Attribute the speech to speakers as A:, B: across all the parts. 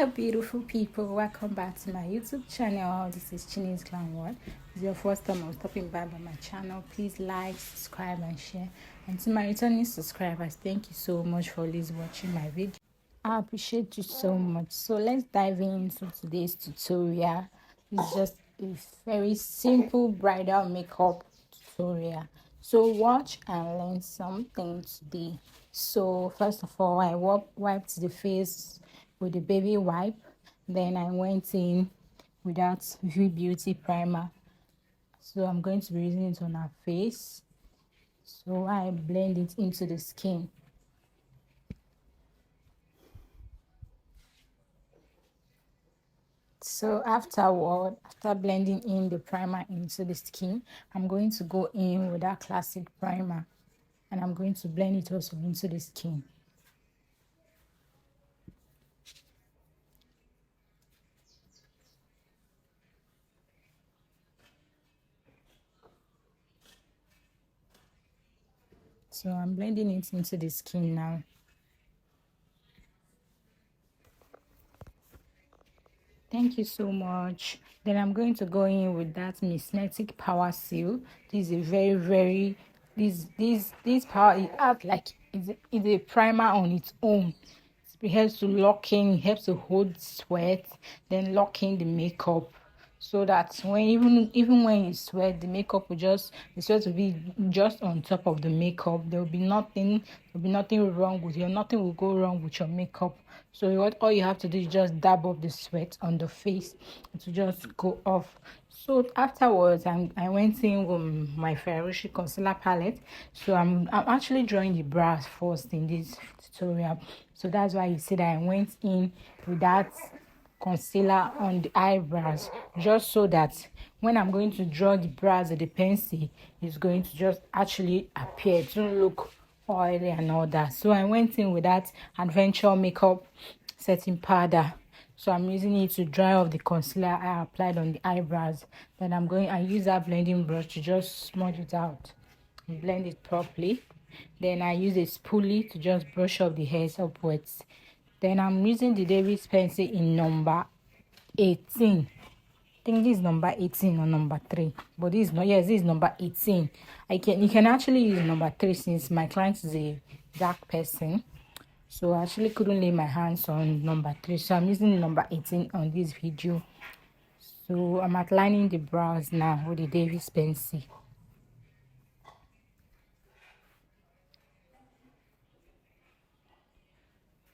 A: Hello beautiful people, welcome back to my YouTube channel. This is Chini's Glam World. If it's your first time or stopping by my channel, please like, subscribe and share. And to my returning subscribers, thank you so much for always watching my video. I appreciate you so much. So let's dive into today's tutorial. It's just a very simple bridal makeup tutorial. So watch and learn something today. So first of all, I wiped the face with the baby wipe. Then I went in with that V Beauty primer. So I'm going to be using it on her face. So I blend it into the skin. So after blending in the primer into the skin, I'm going to go in with that classic primer and I'm going to blend it also into the skin. So I'm blending it into the skin now. Thank you so much. Then I'm going to go in with that Mismetic Power Seal. This is a very this power, it acts like it's a primer on its own. It helps to lock in, it helps to hold sweat, then lock in the makeup, so that when even when you sweat, the makeup will just the sweat will be just on top of the makeup. There will be nothing wrong with you. Nothing will go wrong with your makeup. So what all you have to do is just dab off the sweat on the face to just go off. So afterwards, I went in with my Ferrucci concealer palette. So I'm actually drawing the brows first in this tutorial. So that's why you see that I went in with that concealer on the eyebrows, just so that when I'm going to draw the brows with the pencil, it's going to just actually appear. It won't look oily and all that. So I went in with that Adventure Makeup setting powder. So I'm using it to dry off the concealer I applied on the eyebrows. Then I use that blending brush to just smudge it out and blend it properly. Then I use a spoolie to just brush off the hairs upwards. Then I'm using the David's pencil in number 18. I think this is number 18 or number 3. But this is not, yes, this is number 18. You can actually use number 3 since my client is a dark person. So I actually couldn't lay my hands on number 3. So I'm using number 18 on this video. So I'm outlining the brows now with the David's pencil.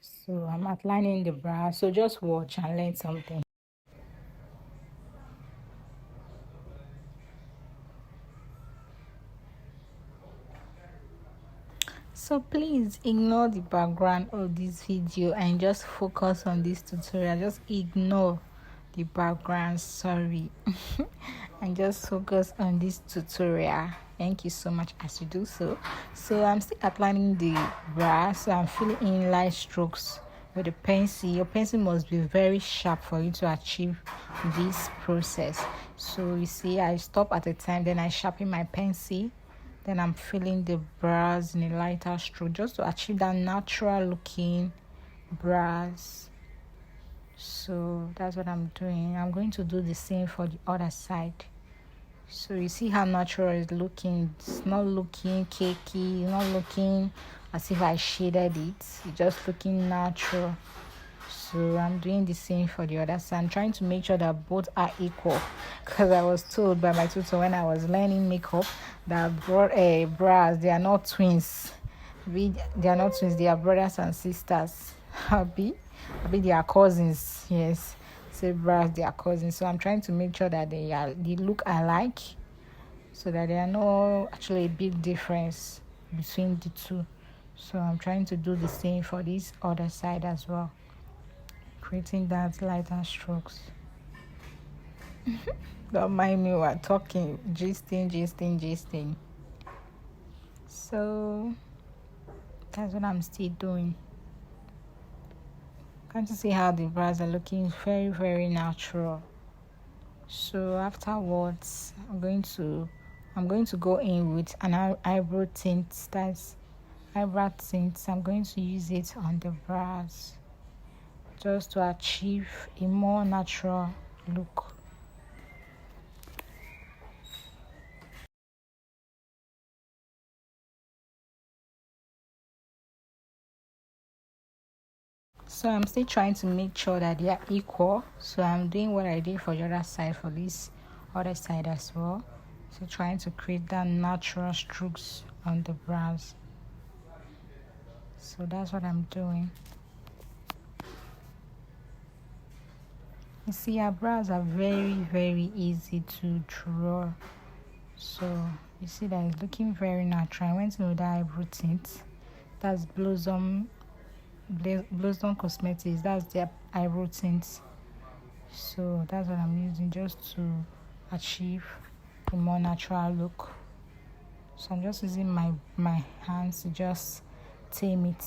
A: So I'm outlining the brows. So just watch and learn something. So please ignore the background of this video and just focus on this tutorial. Just ignore the background, sorry. And just focus on this tutorial. Thank you so much as you do so. So I'm still outlining the brows. So I'm filling in light strokes with a pencil. Your pencil must be very sharp for you to achieve this process. So you see, I stop at a time, then I sharpen my pencil. Then I'm filling the brows in a lighter stroke just to achieve that natural looking brows. So that's what I'm doing. I'm going to do the same for the other side. So you see how natural it's looking. It's not looking cakey, it's not looking as if I shaded it. It's just looking natural. So I'm doing the same for the other side. I'm trying to make sure that both are equal, because I was told by my tutor when I was learning makeup that brows, they are not twins. They are not twins, they are brothers and sisters. Happy they are cousins. Yes, say brows, they are cousins. So I'm trying to make sure that they look alike, so that there are no actually a big difference between the two. So I'm trying to do the same for this other side as well, creating that lighter strokes. Don't mind me, we're talking, gisting. So that's what I'm still doing. Can't you see how the brows are looking very natural? So afterwards, I'm going to go in with an eyebrow tint. That's eyebrow tint. I'm going to use it on the brows. just to achieve a more natural look. So I'm still trying to make sure that they are equal. So I'm doing what I did for the other side for this other side as well. So trying to create that natural strokes on the brows. So that's what I'm doing. You see, our brows are very, very easy to draw. So you see that it's looking very natural. I went in with that eyebrow tint. That's Blossom Cosmetics. That's their eyebrow tint. So that's what I'm using just to achieve a more natural look. So I'm just using my hands to just tame it,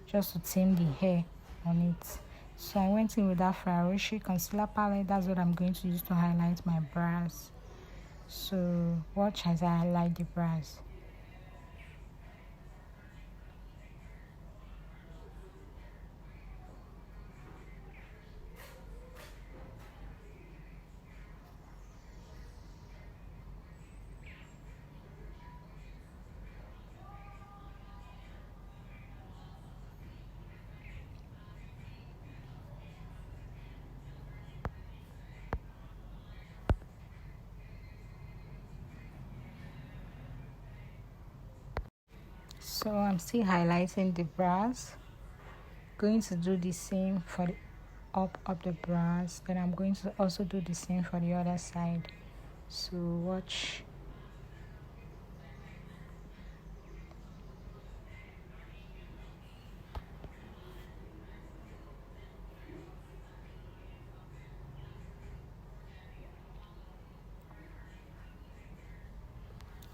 A: just to tame the hair on it. So I went in with that Ferrari concealer palette. That's what I'm going to use to highlight my brows. So watch as I highlight the brows. So I'm still highlighting the brows. Going to do the same for the up the brows. Then I'm going to also do the same for the other side. So watch.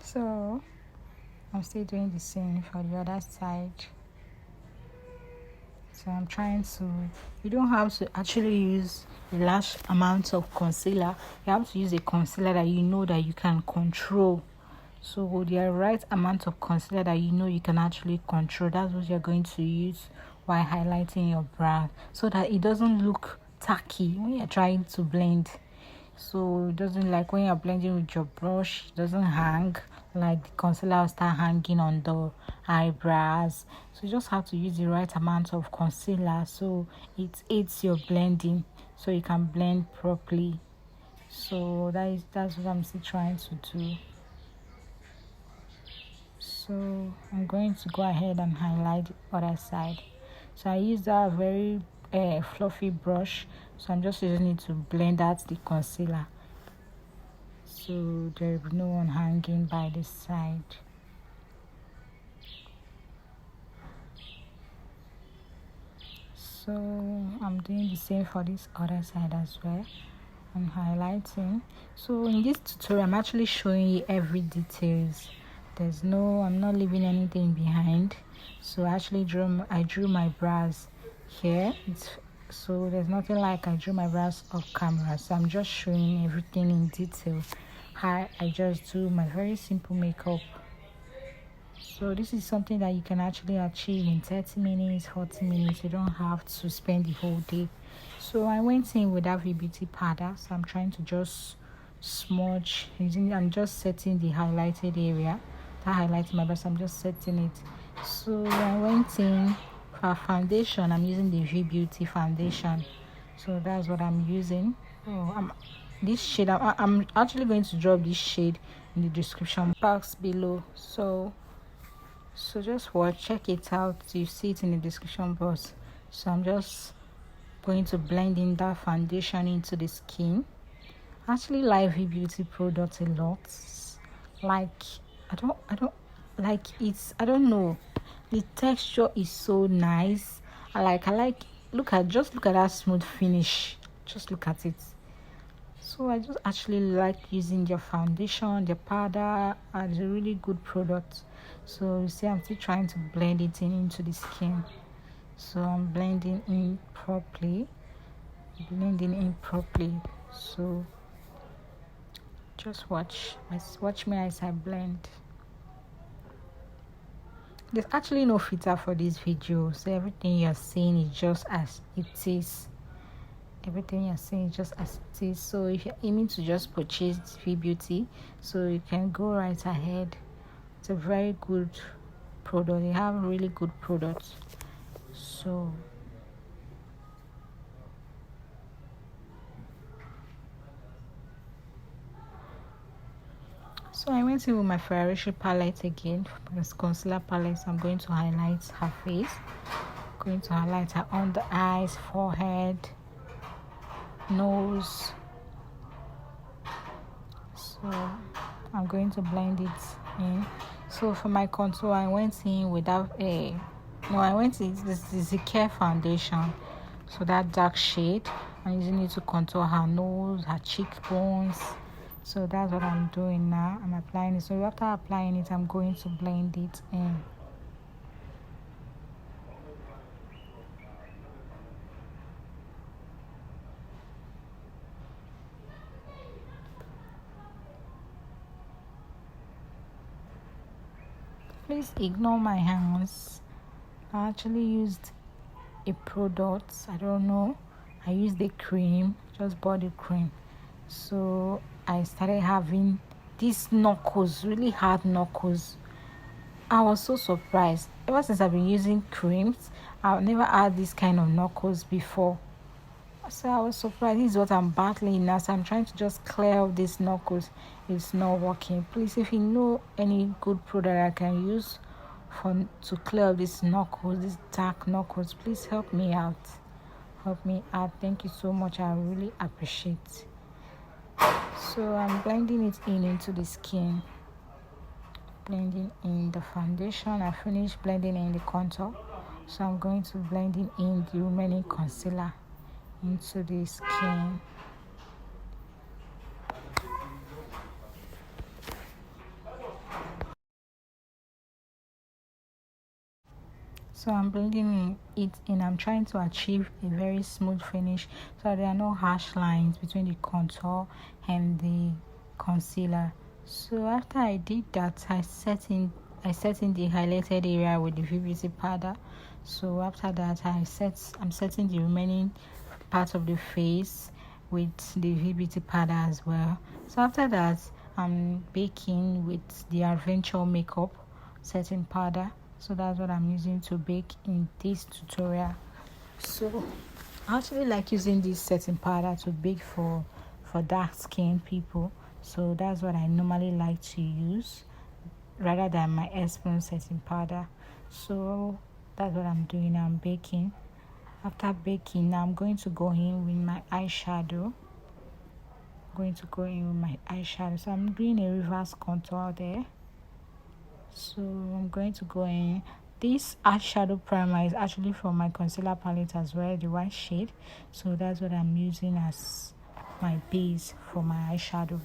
A: So I'm still doing the same for the other side. So I'm trying to, you don't have to actually use a large amount of concealer. You have to use a concealer that you know that you can control. So with the right amount of concealer that you know you can actually control, that's what you're going to use while highlighting your brow, so that it doesn't look tacky when you're trying to blend. So it doesn't, like when you're blending with your brush, it doesn't hang, like the concealer will start hanging on the eyebrows. So you just have to use the right amount of concealer so it aids your blending, so you can blend properly. So that's what I'm still trying to do. So I'm going to go ahead and highlight the other side. So I use that very fluffy brush, so I'm just using it to blend out the concealer, so there is no one hanging by this side. So I'm doing the same for this other side as well. I'm highlighting. So in this tutorial I'm actually showing you every details. I'm not leaving anything behind. So I drew my brows here. So there's nothing like I drew my brows off camera. So I'm just showing everything in detail, how I just do my very simple makeup. So this is something that you can actually achieve in 30 minutes, 40 minutes. You don't have to spend the whole day. So I went in with that V-Beauty powder. So I'm trying to just smudge. I'm just setting the highlighted area. That highlights my breast. I'm just setting it. So I went in for foundation. I'm using the V-Beauty foundation. So that's what I'm using. This shade, I'm actually going to drop this shade in the description box below. So just check it out. You see it in the description box. So I'm just going to blend in that foundation into the skin. I actually like V-Beauty products a lot. Like I don't like it's, I don't know, the texture is so nice. I like look at that smooth finish. Just look at it. So I just actually like using their foundation, their powder, and it's a really good product. So you see, I'm still trying to blend it into the skin. So I'm blending in properly. So just watch me as I blend. There's actually no filter for this video, so everything you're saying is just as it is. Everything you're saying is just as it is. So if you're aiming to just purchase V Beauty, so you can go right ahead. It's a very good product. They have really good products. So I went in with my Ferrari palette again. This concealer palette. So I'm going to highlight her face. Going to highlight her under eyes, forehead, nose. So I'm going to blend it in. So for my contour, I went in without I went in this is a Care foundation. So that dark shade, I'm using it to contour her nose, her cheekbones. So that's what I'm doing now. I'm applying it. So after applying it, I'm going to blend it in. Please ignore my hands. I actually used a product. I don't know. I used a cream, just body cream. So I started having these knuckles, really hard knuckles. I was so surprised. Ever since I've been using creams, I've never had this kind of knuckles before. So I was surprised. This is what I'm battling now. So I'm trying to just clear out these knuckles. It's not working. Please, if you know any good product I can use to clear up these knuckles, these dark knuckles, please help me out. Help me out. Thank you so much. I really appreciate. So I'm blending it into the skin. Blending in the foundation. I finished blending in the contour. So I'm going to blend in the remaining concealer into the skin. So I'm blending it in. I'm trying to achieve a very smooth finish so there are no harsh lines between the contour and the concealer. So after I did that, I set in the highlighted area with the V Beauty powder. So after that, I'm setting the remaining part of the face with the V Beauty powder as well. So after that, I'm baking with the Adventure Makeup setting powder. So that's what I'm using to bake in this tutorial. So I actually like using this setting powder to bake for dark skin people. So that's what I normally like to use rather than my Espon setting powder. So that's what I'm doing. I'm baking. After baking, now I'm going to go in with my eyeshadow. So I'm doing a reverse contour there. So I'm going to go in. This eyeshadow primer is actually from my concealer palette as well, the white shade. So that's what I'm using as my base for my eyeshadow.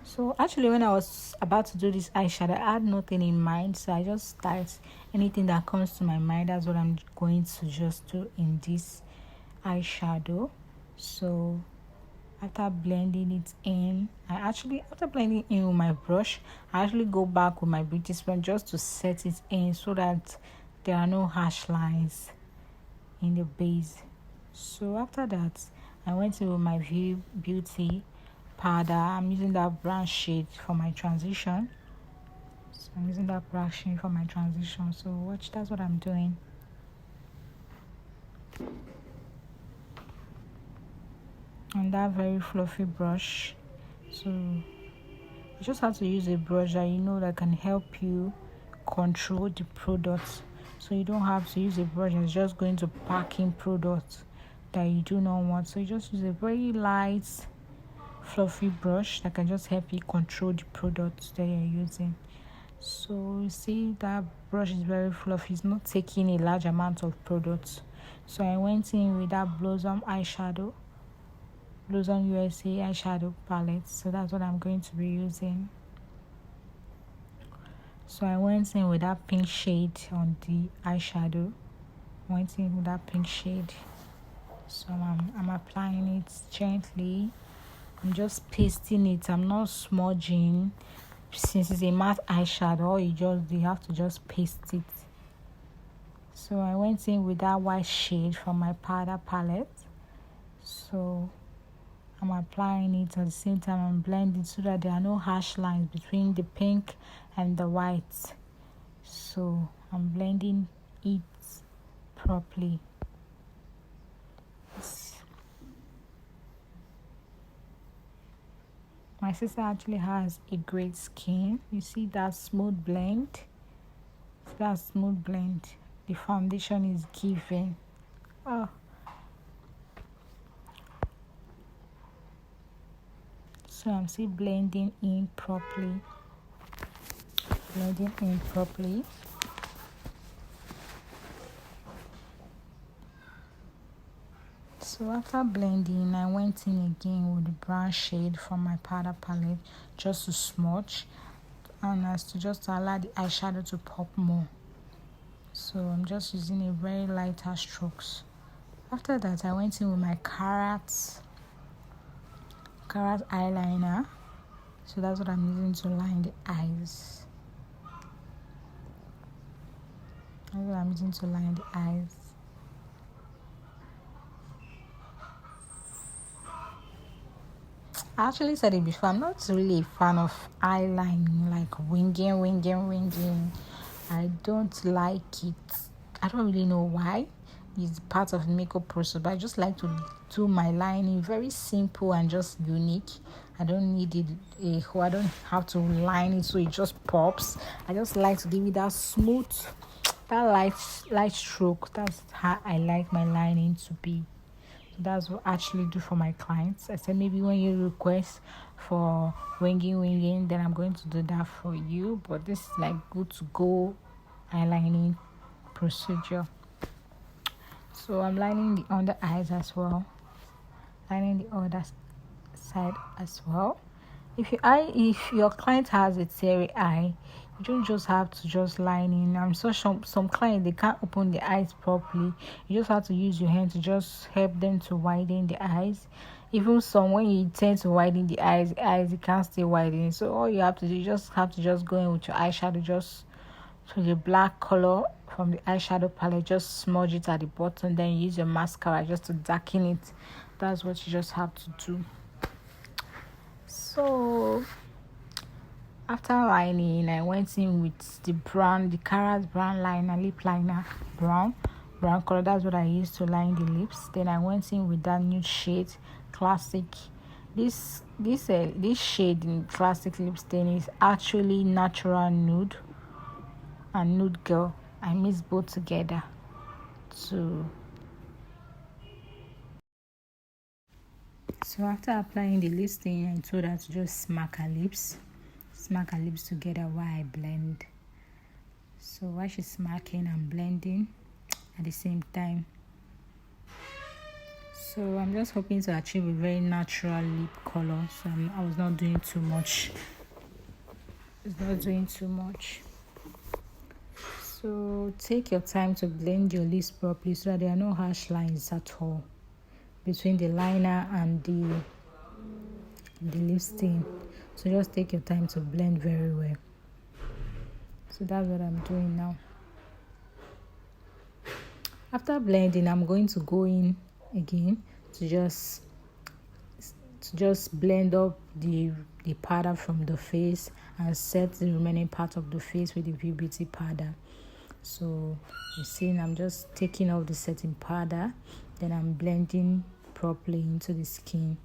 A: So actually, when I was about to do this eyeshadow, I had nothing in mind. So I just start anything that comes to my mind. That's what I'm going to just do in this eyeshadow. So after blending it in, after blending in with my brush, I actually go back with my beauty sponge just to set it in so that there are no harsh lines in the base. So after that, I went in with my Beauty powder. I'm using that brown shade for my transition. So I'm using that brown shade for my transition. So watch, that's what I'm doing. On that very fluffy brush. So you just have to use a brush that can help you control the product. So you don't have to use a brush that's just going to pack in products that you do not want. So you just use a very light fluffy brush that can just help you control the products that you're using. So you see that brush is very fluffy. It's not taking a large amount of products. So I went in with that Blossom USA eyeshadow palette. So that's what I'm going to be using. So I went in with that pink shade on the eyeshadow. So I'm applying it gently. I'm just pasting it. I'm not smudging. since it's a matte eyeshadow, all you have to just paste it. So I went in with that white shade from my powder palette. So I'm applying it at the same time I'm blending so that there are no harsh lines between the pink and the white. So I'm blending it properly. My sister actually has a great skin. You see that smooth blend? That smooth blend. The foundation is giving. Oh. So I'm still blending in properly. Blending in properly. So after blending, I went in again with the brown shade from my powder palette just to smudge and as to just allow the eyeshadow to pop more. So I'm just using a very lighter strokes. After that, I went in with my carrot eyeliner. So that's what I'm using to line the eyes. That's what I'm using to line the eyes. I actually said it before, I'm not really a fan of eyelining, like winging. I don't like it. I don't really know why. It's part of the makeup process, but I just like to do my lining very simple and just unique. I don't need it. I don't have to line it so it just pops. I just like to give it that smooth, that light stroke. That's how I like my lining to be. That's what I actually do for my clients. I said maybe when you request for winging, then I'm going to do that for you. But this is like good to go eyelining procedure. So I'm lining the under eyes as well, lining the other side as well. If your client has a teary eye, you don't just have to just line in. I'm so some clients they can't open the eyes properly. You just have to use your hand to just help them to widen the eyes. Even some when you tend to widen the eyes you can't stay widen. So all you have to do, you just have to just go in with your eyeshadow, just to the black color from the eyeshadow palette, just smudge it at the bottom, then use your mascara just to darken it. That's what you just have to do. So after lining, I went in with the carrot brown liner, lip liner, brown color. That's what I used to line the lips. Then I went in with that nude shade, classic. This shade in classic lip stain is actually natural nude and nude girl. I mix both together. So after applying the lip stain, I told her to just smack her lips together while I blend. So while she's smacking, I'm blending at the same time. So I'm just hoping to achieve a very natural lip color. So I was not doing too much. So take your time to blend your lips properly so that there are no harsh lines at all between the liner and the lip stain. So just take your time to blend very well. So that's what I'm doing now. After blending, I'm going to go in again to just blend up the powder from the face and set the remaining part of the face with the Beauty powder. So you see, I'm just taking off the setting powder, then I'm blending properly into the skin.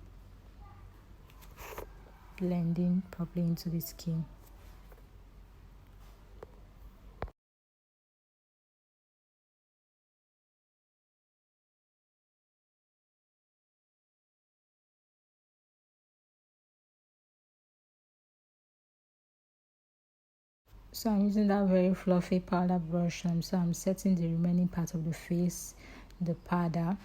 A: So I'm using that very fluffy powder brush. So I'm setting the remaining part of the face, the powder.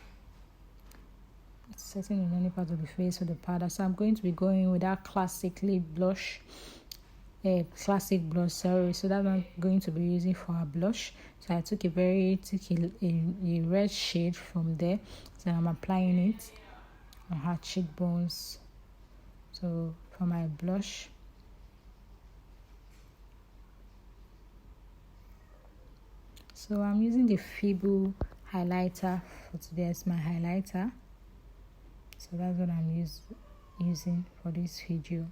A: Setting the remaining part of the face with the powder. So I'm going to be going with that classic blush. So that's what I'm going to be using for our blush. So I took a red shade from there. So I'm applying it on her cheekbones. So for my blush, So I'm using the Feeble highlighter for today as my highlighter. So that's what I'm using for this video.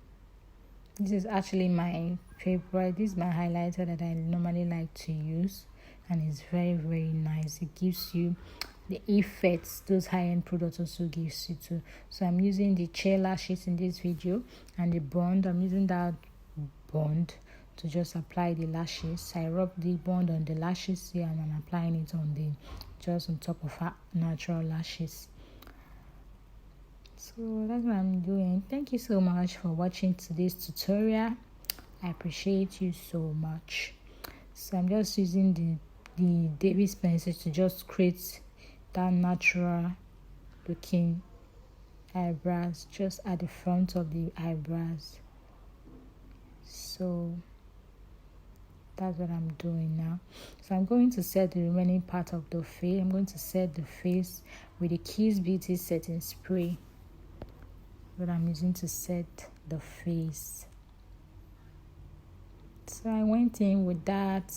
A: This is actually my favorite. This is my highlighter that I normally like to use, and it's very, very nice. It gives you the effects those high-end products also gives you too. So I'm using the chair lashes in this video, and the bond. I'm using that bond to just apply the lashes. I rub the bond on the lashes here, and I'm applying it on the just on top of her natural lashes. So that's what I'm doing. Thank you so much for watching today's tutorial. I appreciate you so much. So I'm just using the Davis pencil to just create that natural looking eyebrows just at the front of the eyebrows. So that's what I'm doing now. So I'm going to set the remaining part of the face. I'm going to set the face with the Kiss Beauty setting spray that I'm using to set the face. So I went in with that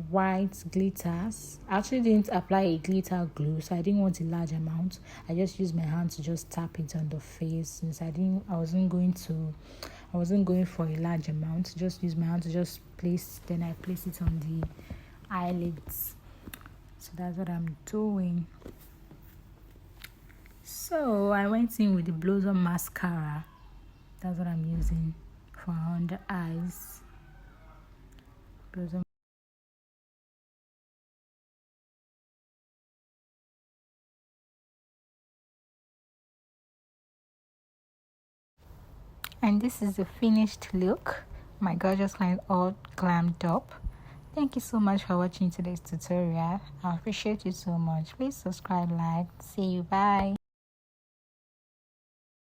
A: white glitters. I actually didn't apply a glitter glue, so I didn't want a large amount. I just used my hand to just tap it on the face, since I wasn't going for a large amount. Just use my hand to just place, then I place it on the eyelids. So that's what I'm doing. So I went in with the Blossom mascara. That's what I'm using for under eyes. Blossom. And this is the finished look. My gorgeous client all glammed up. Thank you so much for watching today's tutorial. I appreciate you so much. Please subscribe, like. See you. Bye.